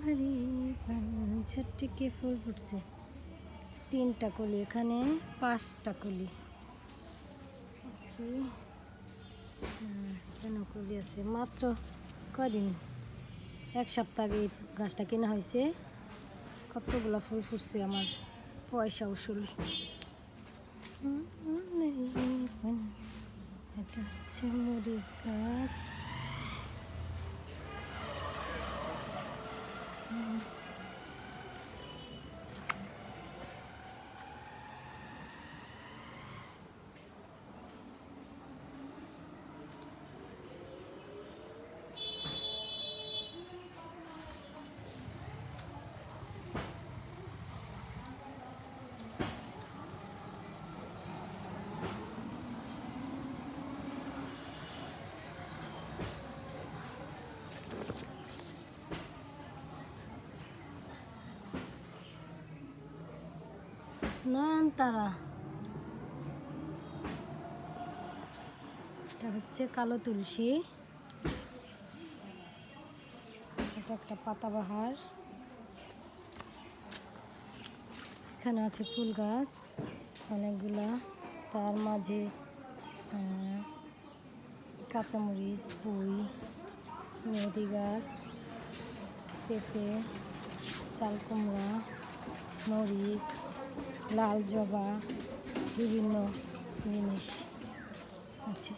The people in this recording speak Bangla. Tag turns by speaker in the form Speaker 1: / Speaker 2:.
Speaker 1: ভারী ঝটকে ফুল ফুটছে, 3টা কলি, এখানে 5টা কলি। কেন কলি আছে মাত্র কদিন, 1 সপ্তাহ আগে গাছটা কেনা হয়েছে। কতগুলো ফুল ফুটছে, আমার পয়সা উসুল। এটা হচ্ছে মরিচ গাছ। নয়নতারা, এটা হচ্ছে কালো তুলসী, এটা একটা পাতাবাহার। এখানে আছে ফুল গাছ অনেকগুলা, তার মাঝে কাঁচামরিচ, পুঁই, মেহেদি গাছ, পেঁপে, চাল কুমড়া, মরিচ, লাল জবা, বিভিন্ন জিনিস আছে।